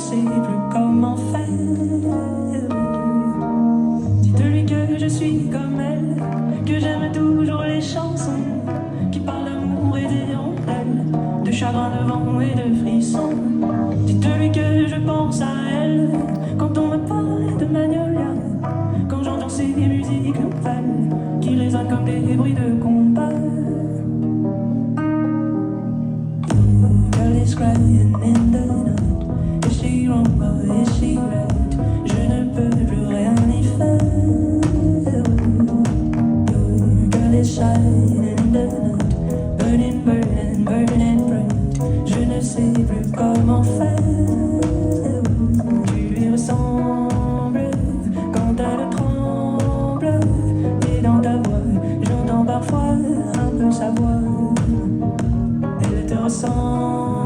sais plus comment faire. Dites-lui que je suis comme elle, que j'aime toujours les chansons qui parlent d'amour et d'hirondelles, de chagrin, de vent et de frissons. Dites-lui que je pense à elle quand on me parle de Magnolia, quand j'entends ces musiques nouvelles qui résonnent comme des bruits de combat. Girl is crying in the night. Is she wrong or is she right? Je ne peux plus rien y faire. Girl is shining in the night. Burning, burning, burning bright. Je ne sais plus comment faire. Tu lui ressembles quand elle tremble. Et dans ta voix, j'entends parfois un peu sa voix. Elle te ressemble.